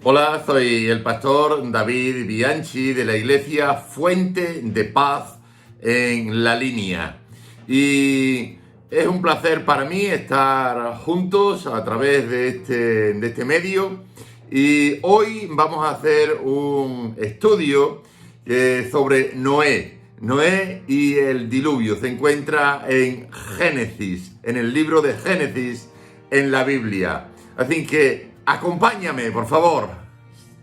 Hola, soy el pastor David Bianchi de la iglesia Fuente de Paz en La Línea. Y es un placer para mí estar juntos a través de este medio. Y hoy vamos a hacer un estudio sobre Noé. Noé y el diluvio. Se encuentra en Génesis, en el libro de Génesis en la Biblia. Así que acompáñame, por favor.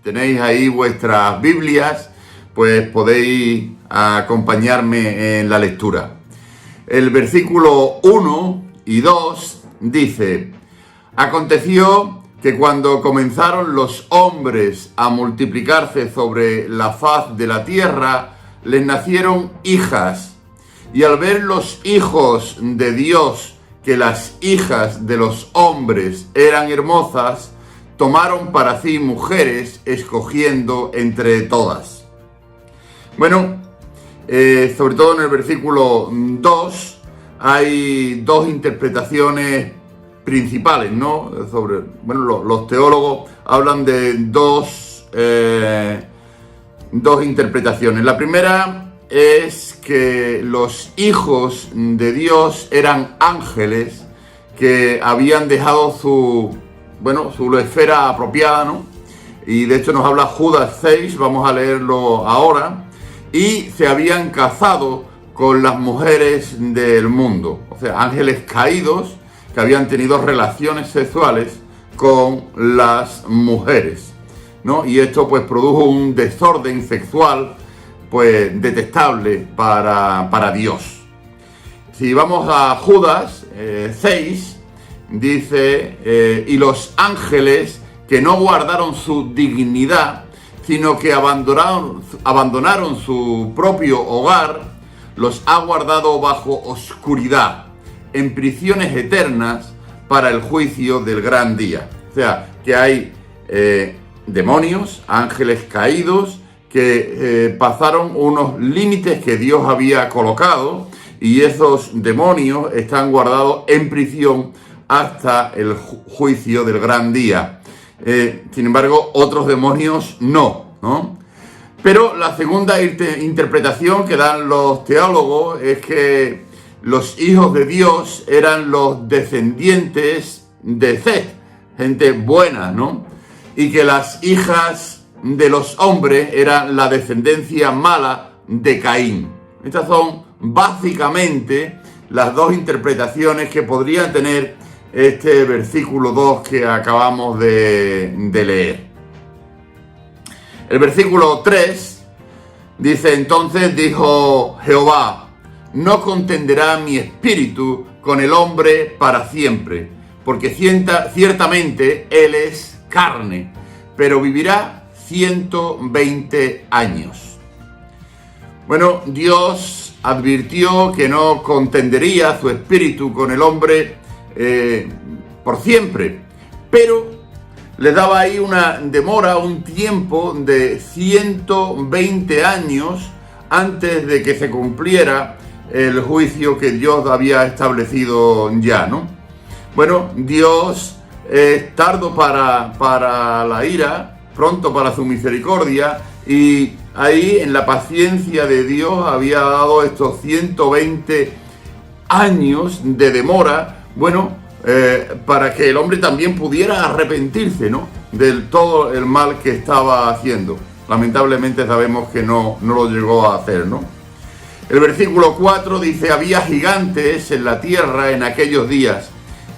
Tenéis ahí vuestras Biblias, pues podéis acompañarme en la lectura. El versículo 1 y 2 dice: Aconteció que cuando comenzaron los hombres a multiplicarse sobre la faz de la tierra, les nacieron hijas, y al ver los hijos de Dios que las hijas de los hombres eran hermosas, tomaron para sí mujeres, escogiendo entre todas. Bueno, sobre todo en el versículo 2 hay dos interpretaciones principales, ¿no? Los teólogos hablan de dos interpretaciones. La primera es que los hijos de Dios eran ángeles que habían dejado su esfera apropiada, ¿no? Y de hecho nos habla Judas 6, vamos a leerlo ahora, y se habían casado con las mujeres del mundo, o sea, ángeles caídos que habían tenido relaciones sexuales con las mujeres, ¿no? Y esto pues produjo un desorden sexual pues detestable para Dios. Si vamos a Judas 6, dice, y los ángeles que no guardaron su dignidad, sino que abandonaron su propio hogar, los ha guardado bajo oscuridad, en prisiones eternas para el juicio del gran día. O sea, que hay demonios, ángeles caídos, que pasaron unos límites que Dios había colocado, y esos demonios están guardados en prisión hasta el juicio del gran día. Sin embargo, otros demonios no. Pero la segunda interpretación que dan los teólogos es que los hijos de Dios eran los descendientes de Seth, gente buena, ¿no? Y que las hijas de los hombres eran la descendencia mala de Caín. Estas son básicamente las dos interpretaciones que podría tener este versículo 2 que acabamos de leer. El versículo 3 dice: Entonces dijo Jehová: No contenderá mi espíritu con el hombre para siempre, porque ciertamente él es carne, pero vivirá 120 años. Bueno, Dios advirtió que no contendería su espíritu con el hombre por siempre, pero le daba ahí una demora, un tiempo de 120 años antes de que se cumpliera el juicio que Dios había establecido ya, ¿no? Bueno, Dios es tardo para la ira, pronto para su misericordia, y ahí en la paciencia de Dios había dado estos 120 años de demora, para que el hombre también pudiera arrepentirse, ¿no?, del todo el mal que estaba haciendo. Lamentablemente sabemos que no lo llegó a hacer, ¿no? El versículo 4 dice: Había gigantes en la tierra en aquellos días,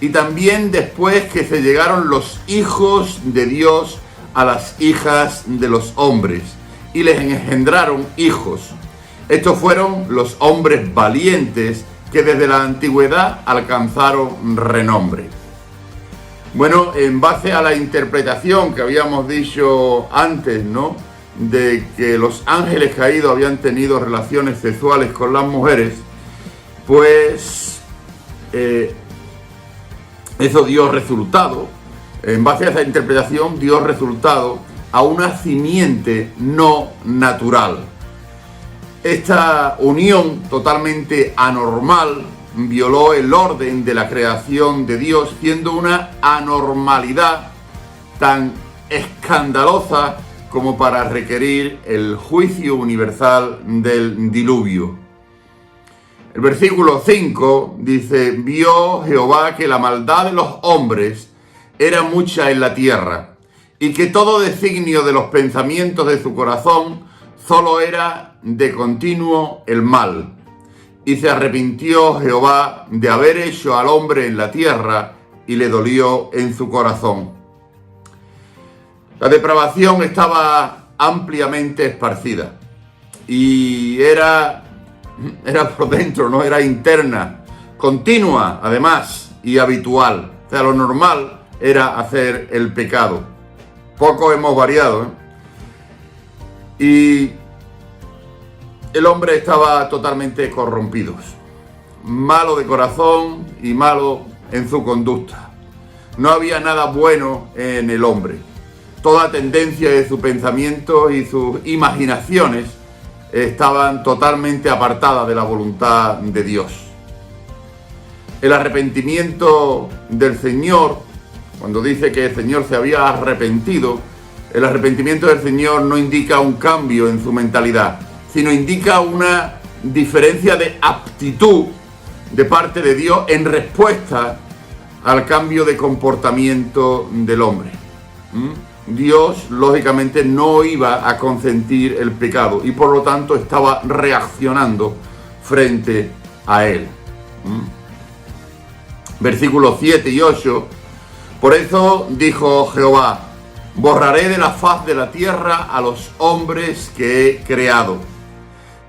y también después que se llegaron los hijos de Dios a las hijas de los hombres, y les engendraron hijos. Estos fueron los hombres valientes que desde la antigüedad alcanzaron renombre. Bueno, en base a la interpretación que habíamos dicho antes, ¿no?, de que los ángeles caídos habían tenido relaciones sexuales con las mujeres, pues eso dio resultado. En base a esa interpretación dio resultado a una simiente no natural. Esta unión totalmente anormal violó el orden de la creación de Dios, siendo una anormalidad tan escandalosa como para requerir el juicio universal del diluvio. El versículo 5 dice: vio Jehová que la maldad de los hombres era mucha en la tierra, y que todo designio de los pensamientos de su corazón solo era de continuo el mal. Y se arrepintió Jehová de haber hecho al hombre en la tierra, y le dolió en su corazón. La depravación estaba ampliamente esparcida, y era por dentro, no era interna, continua además y habitual. O sea, lo normal era hacer el pecado. Poco hemos variado, ¿eh? Y el hombre estaba totalmente corrompido, malo de corazón y malo en su conducta. No había nada bueno en el hombre. Toda tendencia de su pensamiento y sus imaginaciones estaban totalmente apartadas de la voluntad de Dios. El arrepentimiento del Señor, cuando dice que el Señor se había arrepentido, el arrepentimiento del Señor no indica un cambio en su mentalidad, sino indica una diferencia de aptitud de parte de Dios en respuesta al cambio de comportamiento del hombre. Dios, lógicamente, no iba a consentir el pecado y por lo tanto estaba reaccionando frente a él. Versículos 7 y 8. Por eso dijo Jehová: borraré de la faz de la tierra a los hombres que he creado,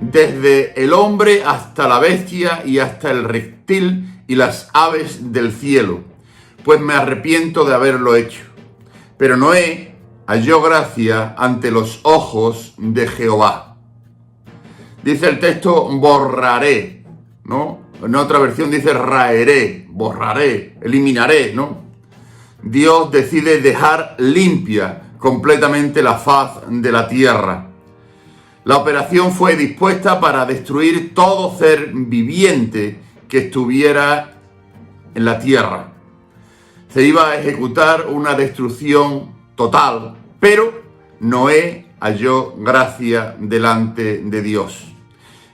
desde el hombre hasta la bestia y hasta el reptil y las aves del cielo, pues me arrepiento de haberlo hecho. Pero Noé halló gracia ante los ojos de Jehová. Dice el texto borraré, ¿no? En otra versión dice raeré, borraré, eliminaré, ¿no? Dios decide dejar limpia completamente la faz de la tierra. La operación fue dispuesta para destruir todo ser viviente que estuviera en la tierra. Se iba a ejecutar una destrucción total, pero Noé halló gracia delante de Dios.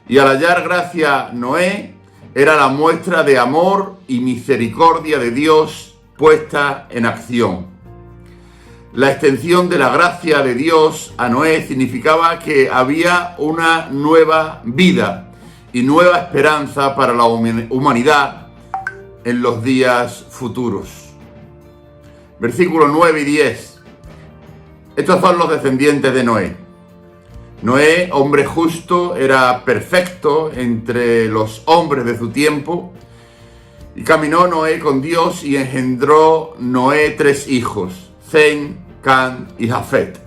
Y al hallar gracia Noé, era la muestra de amor y misericordia de Dios puesta en acción. La extensión de la gracia de Dios a Noé significaba que había una nueva vida y nueva esperanza para la humanidad en los días futuros. Versículos 9 y 10. Estos son los descendientes de Noé. Noé, hombre justo, era perfecto entre los hombres de su tiempo. Y caminó Noé con Dios y engendró Noé 3 hijos, Sem, Cam y Jafet.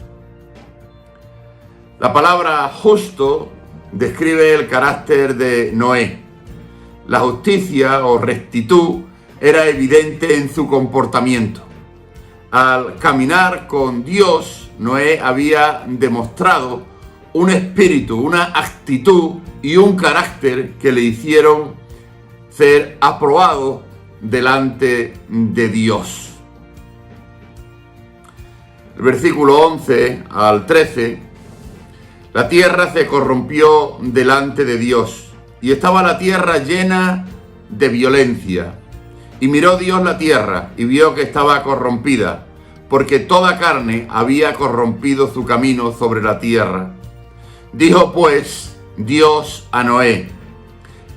La palabra justo describe el carácter de Noé. La justicia o rectitud era evidente en su comportamiento. Al caminar con Dios, Noé había demostrado un espíritu, una actitud y un carácter que le hicieron ser aprobado delante de Dios. El versículo 11 al 13, la tierra se corrompió delante de Dios, y estaba la tierra llena de violencia. Y miró Dios la tierra, y vio que estaba corrompida, porque toda carne había corrompido su camino sobre la tierra. Dijo pues Dios a Noé: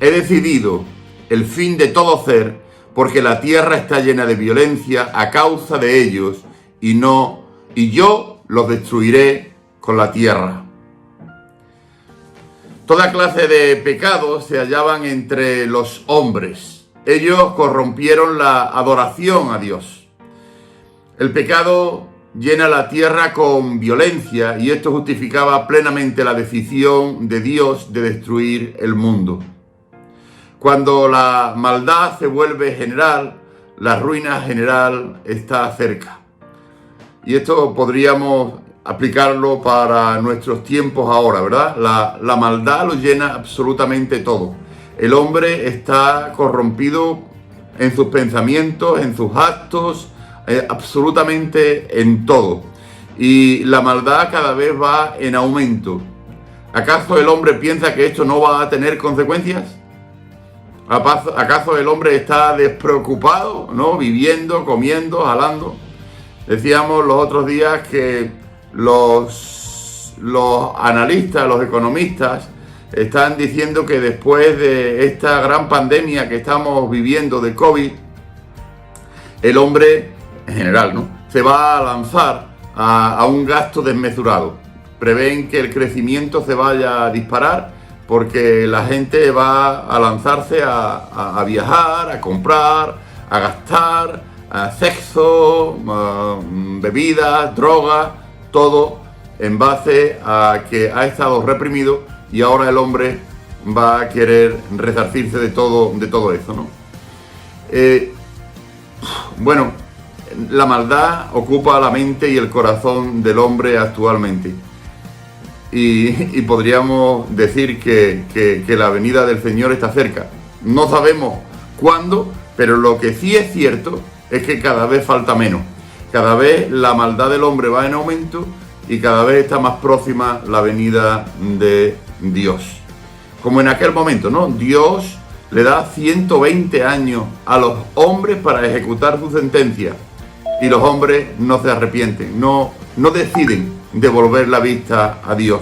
he decidido el fin de todo ser, porque la tierra está llena de violencia a causa de ellos, y yo los destruiré con la tierra. Toda clase de pecados se hallaban entre los hombres. Ellos corrompieron la adoración a Dios. El pecado llena la tierra con violencia y esto justificaba plenamente la decisión de Dios de destruir el mundo. Cuando la maldad se vuelve general, la ruina general está cerca. Y esto podríamos aplicarlo para nuestros tiempos ahora, ¿verdad? La maldad lo llena absolutamente todo. El hombre está corrompido en sus pensamientos, en sus actos, absolutamente en todo. y la maldad cada vez va en aumento. ¿Acaso el hombre piensa que esto no va a tener consecuencias? ¿Acaso el hombre está despreocupado, ¿no? Viviendo, comiendo, jalando? Decíamos los otros días que los analistas, los economistas, están diciendo que después de esta gran pandemia que estamos viviendo de COVID, el hombre, en general, ¿no?, se va a lanzar a un gasto desmesurado. Prevén que el crecimiento se vaya a disparar porque la gente va a lanzarse a viajar, a comprar, a gastar, a sexo, bebidas, drogas, todo en base a que ha estado reprimido y ahora el hombre va a querer resarcirse de todo eso, ¿no? Bueno, la maldad ocupa la mente y el corazón del hombre actualmente. Y podríamos decir que la venida del Señor está cerca. No sabemos cuándo, pero lo que sí es cierto es que cada vez falta menos. Cada vez la maldad del hombre va en aumento y cada vez está más próxima la venida de Dios. Como en aquel momento, ¿no? Dios le da 120 años a los hombres para ejecutar su sentencia y los hombres no se arrepienten, no deciden devolver la vista a Dios.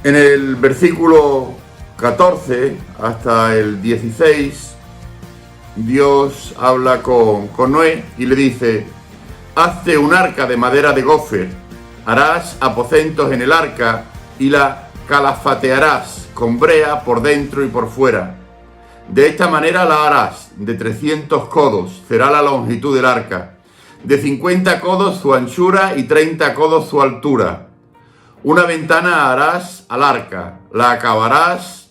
En el versículo 14 hasta el 16, Dios habla con Noé y le dice: hazte un arca de madera de gofer, harás aposentos en el arca y la calafatearás con brea por dentro y por fuera. De esta manera la harás de 300 codos, será la longitud del arca, de 50 codos su anchura y 30 codos su altura. Una ventana harás al arca, la acabarás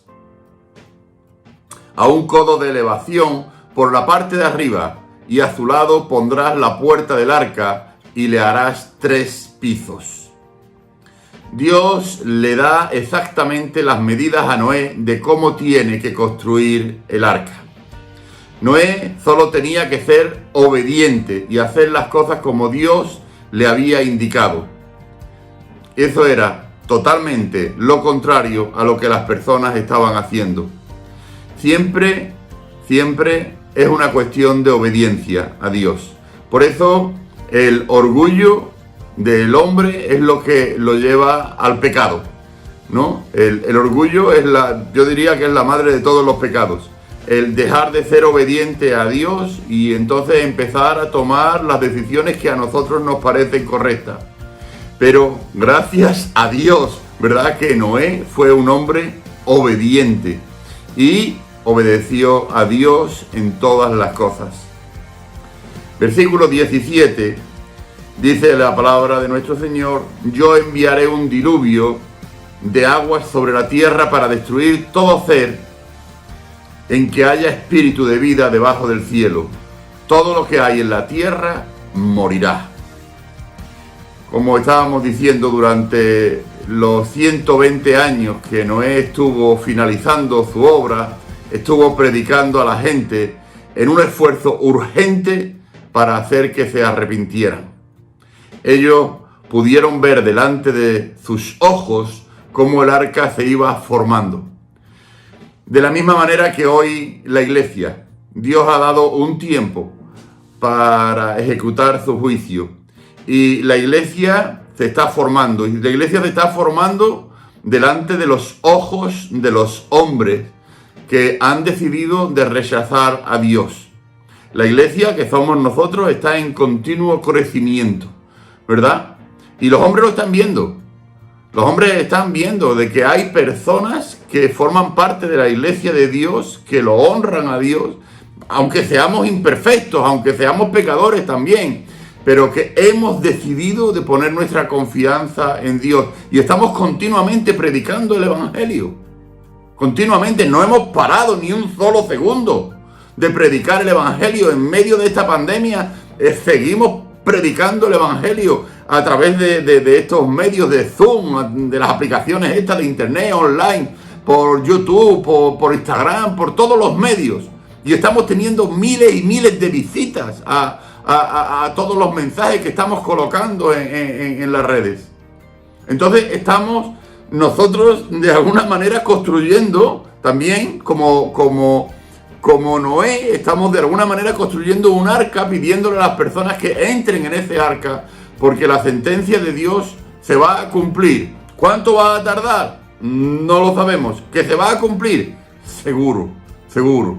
a un codo de elevación por la parte de arriba, y a su lado pondrás la puerta del arca y le harás 3 pisos. Dios le da exactamente las medidas a Noé de cómo tiene que construir el arca. Noé solo tenía que ser obediente y hacer las cosas como Dios le había indicado. Eso era totalmente lo contrario a lo que las personas estaban haciendo. Siempre es una cuestión de obediencia a Dios. Por eso el orgullo del hombre es lo que lo lleva al pecado, ¿no? El orgullo yo diría que es la madre de todos los pecados. El dejar de ser obediente a Dios y entonces empezar a tomar las decisiones que a nosotros nos parecen correctas. Pero gracias a Dios, ¿verdad?, que Noé fue un hombre obediente y obedeció a Dios en todas las cosas. Versículo 17, dice la palabra de nuestro Señor: yo enviaré un diluvio de aguas sobre la tierra para destruir todo ser en que haya espíritu de vida debajo del cielo. Todo lo que hay en la tierra morirá. Como estábamos diciendo, durante los 120 años que Noé estuvo finalizando su obra, estuvo predicando a la gente en un esfuerzo urgente para hacer que se arrepintieran. Ellos pudieron ver delante de sus ojos cómo el arca se iba formando. De la misma manera que hoy la iglesia, Dios ha dado un tiempo para ejecutar su juicio. Y la iglesia se está formando. Y la iglesia se está formando delante de los ojos de los hombres que han decidido de rechazar a Dios. La iglesia, que somos nosotros, está en continuo crecimiento, ¿verdad? Y los hombres lo están viendo. Los hombres están viendo de que hay personas que forman parte de la iglesia de Dios, que lo honran a Dios, aunque seamos imperfectos, aunque seamos pecadores también, pero que hemos decidido de poner nuestra confianza en Dios. Y estamos continuamente predicando el Evangelio. Continuamente, no hemos parado ni un solo segundo de predicar el Evangelio. En medio de esta pandemia, seguimos predicando el Evangelio a través de estos medios de Zoom, de las aplicaciones estas de internet, online, por YouTube, por Instagram, por todos los medios. Y estamos teniendo miles y miles de visitas a todos los mensajes que estamos colocando en las redes. Entonces estamos nosotros de alguna manera construyendo también como Noé, estamos de alguna manera construyendo un arca, pidiéndole a las personas que entren en ese arca, porque la sentencia de Dios se va a cumplir. ¿Cuánto va a tardar? No lo sabemos. ¿Que se va a cumplir? Seguro, seguro.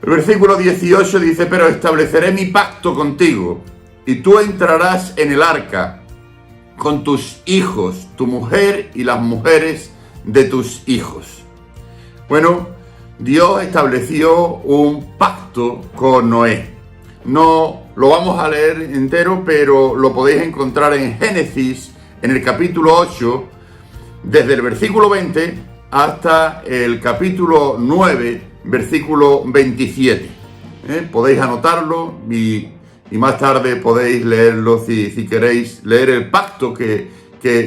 El versículo 18 dice: pero estableceré mi pacto contigo, y tú entrarás en el arca con tus hijos, tu mujer y las mujeres de tus hijos. Bueno, Dios estableció un pacto con Noé. No lo vamos a leer entero, pero lo podéis encontrar en Génesis, en el capítulo 8, desde el versículo 20 hasta el capítulo 9, versículo 27. Podéis anotarlo y más tarde podéis leerlo si queréis leer el pacto que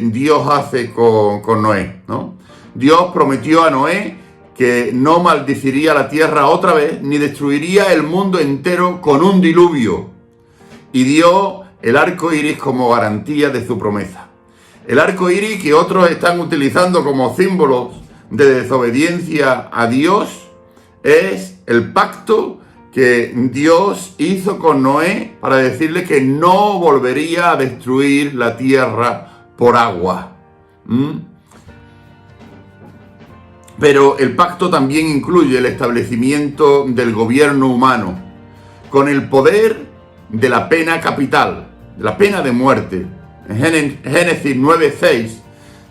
Dios hace con Noé, ¿no? Dios prometió a Noé que no maldeciría la tierra otra vez, ni destruiría el mundo entero con un diluvio. Y dio el arco iris como garantía de su promesa. El arco iris, que otros están utilizando como símbolos de desobediencia a Dios, es el pacto que Dios hizo con Noé para decirle que no volvería a destruir la tierra por agua. Pero el pacto también incluye el establecimiento del gobierno humano, con el poder de la pena capital, de la pena de muerte. En Génesis 9:6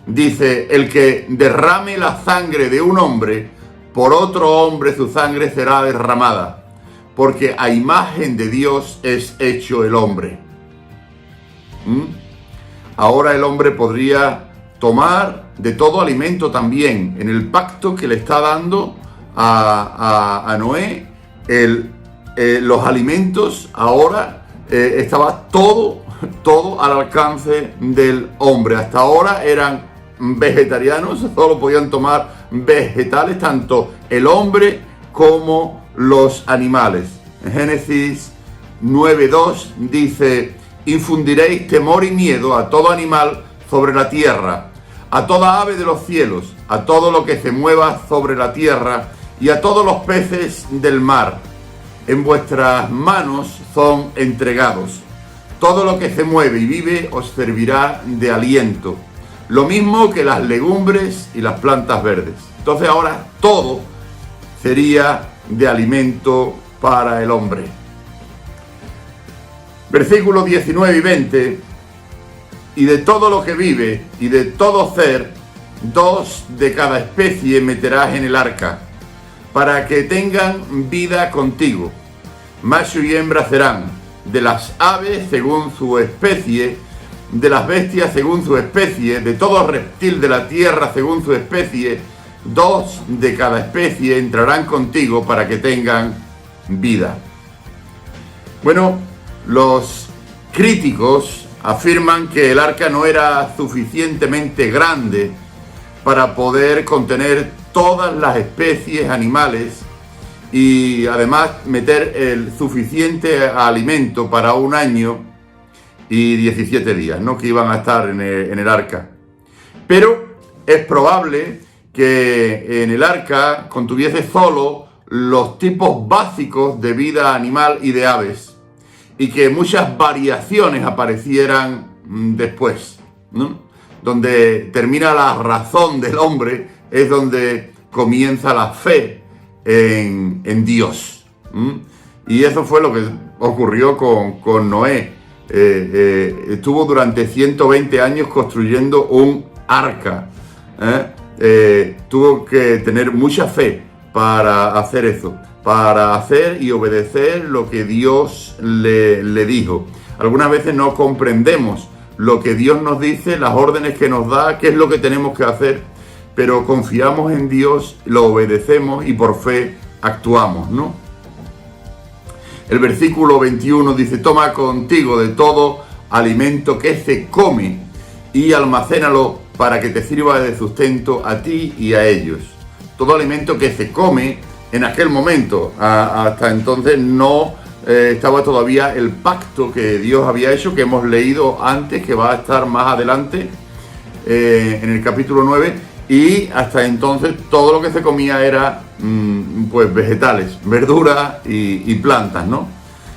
dice: el que derrame la sangre de un hombre, por otro hombre su sangre será derramada, porque a imagen de Dios es hecho el hombre. Ahora el hombre podría tomar de todo alimento también. En el pacto que le está dando a Noé, los alimentos ahora estaba todo al alcance del hombre. Hasta ahora eran vegetarianos, solo podían tomar vegetales, tanto el hombre como los animales. En Génesis 9:2 dice: infundiréis temor y miedo a todo animal sobre la tierra, a toda ave de los cielos, a todo lo que se mueva sobre la tierra y a todos los peces del mar. En vuestras manos son entregados. Todo lo que se mueve y vive os servirá de aliento, lo mismo que las legumbres y las plantas verdes. Entonces ahora todo sería de alimento para el hombre. Versículos 19 y 20: y de todo lo que vive y de todo ser, 2 de cada especie meterás en el arca, para que tengan vida contigo. Macho y hembra serán, de las aves según su especie, de las bestias según su especie, de todo reptil de la tierra según su especie, 2 de cada especie entrarán contigo para que tengan vida. Bueno, los críticos afirman que el arca no era suficientemente grande para poder contener todas las especies animales y además meter el suficiente alimento para un año y 17 días, ¿no?, que iban a estar en el arca. Pero es probable que en el arca contuviese solo los tipos básicos de vida animal y de aves, y que muchas variaciones aparecieran después, ¿no? Donde termina la razón del hombre es donde comienza la fe en Dios. Y eso fue lo que ocurrió con Noé. Estuvo durante 120 años construyendo un arca. Tuvo que tener mucha fe para hacer eso, para hacer y obedecer lo que Dios le dijo. Algunas veces no comprendemos lo que Dios nos dice, las órdenes que nos da, qué es lo que tenemos que hacer, pero confiamos en Dios, lo obedecemos y por fe actuamos, ¿no? El versículo 21 dice: toma contigo de todo alimento que se come y almacénalo para que te sirva de sustento a ti y a ellos. Todo alimento que se come en aquel momento. Hasta entonces no estaba todavía el pacto que Dios había hecho, que hemos leído antes, que va a estar más adelante en el capítulo 9, y hasta entonces todo lo que se comía era pues vegetales, verduras y plantas, ¿no?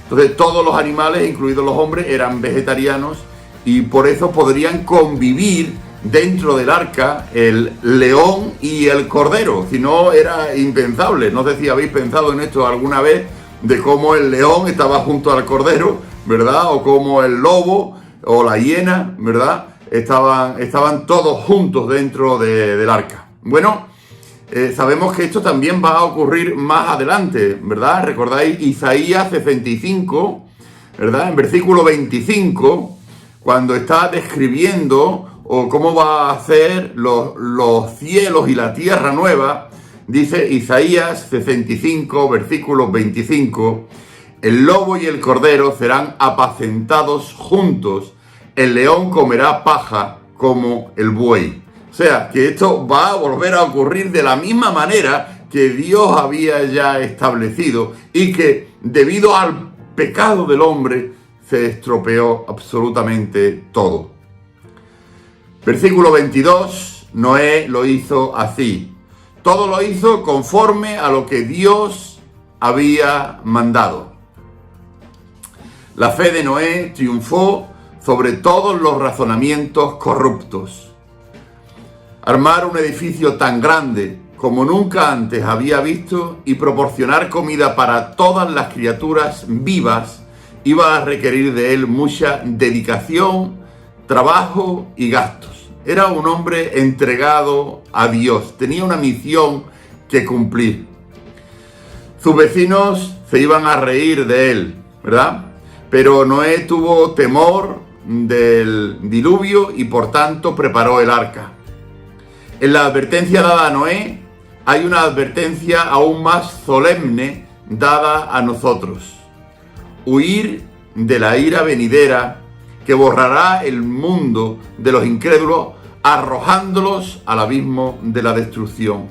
Entonces todos los animales, incluidos los hombres, eran vegetarianos, y por eso podrían convivir dentro del arca el león y el cordero. Si no, era impensable. No sé si habéis pensado en esto alguna vez, de cómo el león estaba junto al cordero, ¿verdad? O cómo el lobo o la hiena, ¿verdad? Estaban todos juntos dentro del arca. Bueno, sabemos que esto también va a ocurrir más adelante, ¿verdad? Recordáis Isaías 65, ¿verdad? En versículo 25, cuando está describiendo o cómo va a ser los cielos y la tierra nueva, dice Isaías 65, versículo 25, el lobo y el cordero serán apacentados juntos, el león comerá paja como el buey. O sea, que esto va a volver a ocurrir de la misma manera que Dios había ya establecido, y que debido al pecado del hombre se estropeó absolutamente todo. Versículo 22, Noé lo hizo así. Todo lo hizo conforme a lo que Dios había mandado. La fe de Noé triunfó sobre todos los razonamientos corruptos. Armar un edificio tan grande como nunca antes había visto y proporcionar comida para todas las criaturas vivas iba a requerir de él mucha dedicación, trabajo y gastos. Era un hombre entregado a Dios, tenía una misión que cumplir. Sus vecinos se iban a reír de él, ¿verdad? Pero Noé tuvo temor del diluvio y por tanto preparó el arca. En la advertencia dada a Noé hay una advertencia aún más solemne dada a nosotros: huir de la ira venidera que borrará el mundo de los incrédulos, arrojándolos al abismo de la destrucción.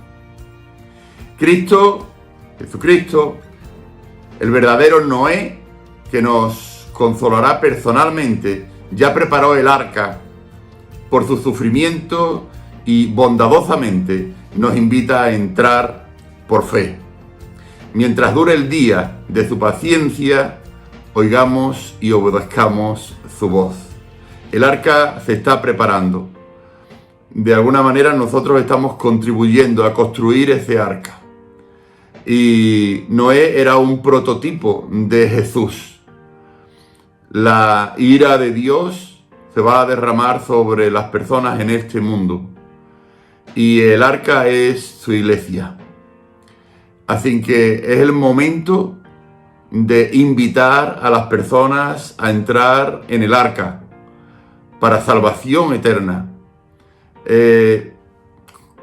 Jesucristo, el verdadero Noé, que nos consolará personalmente, ya preparó el arca por su sufrimiento y bondadosamente nos invita a entrar por fe. Mientras dure el día de su paciencia, oigamos y obedezcamos su voz. El arca se está preparando. De alguna manera nosotros estamos contribuyendo a construir ese arca. Y Noé era un prototipo de Jesús. La ira de Dios se va a derramar sobre las personas en este mundo. Y el arca es su iglesia. Así que es el momento de invitar a las personas a entrar en el arca para salvación eterna.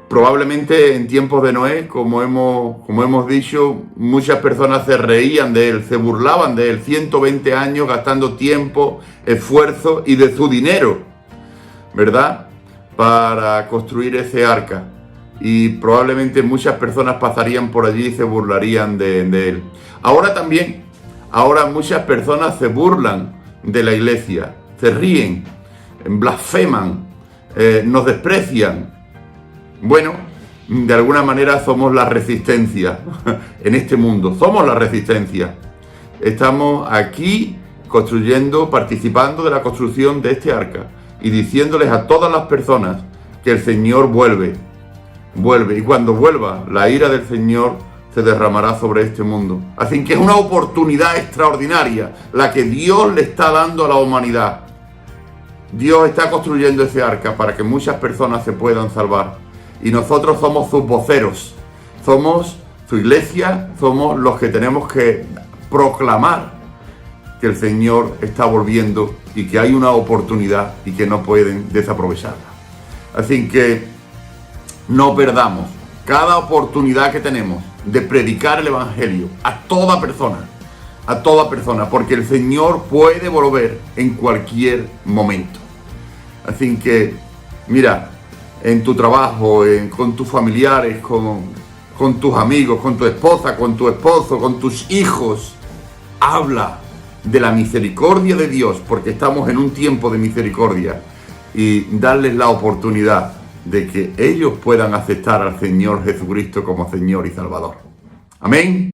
Probablemente en tiempos de Noé, como hemos dicho, muchas personas se reían de él, se burlaban de él, 120 años gastando tiempo, esfuerzo y de su dinero, ¿verdad?, para construir ese arca. Y probablemente muchas personas pasarían por allí y se burlarían de él. Ahora muchas personas se burlan de la iglesia, se ríen, blasfeman, nos desprecian. Bueno, de alguna manera somos la resistencia en este mundo, somos la resistencia. Estamos aquí construyendo, participando de la construcción de este arca y diciéndoles a todas las personas que el Señor vuelve, y cuando vuelva, la ira del Señor se derramará sobre este mundo. Así que es una oportunidad extraordinaria la que Dios le está dando a la humanidad. Dios está construyendo ese arca para que muchas personas se puedan salvar. Y nosotros somos sus voceros, somos su iglesia, somos los que tenemos que proclamar que el Señor está volviendo y que hay una oportunidad y que no pueden desaprovecharla. Así que no perdamos cada oportunidad que tenemos de predicar el Evangelio a toda persona, porque el Señor puede volver en cualquier momento. Así que, mira, en tu trabajo, con tus familiares, con tus amigos, con tu esposa, con tu esposo, con tus hijos. Habla de la misericordia de Dios, porque estamos en un tiempo de misericordia, y darles la oportunidad de que ellos puedan aceptar al Señor Jesucristo como Señor y Salvador. Amén.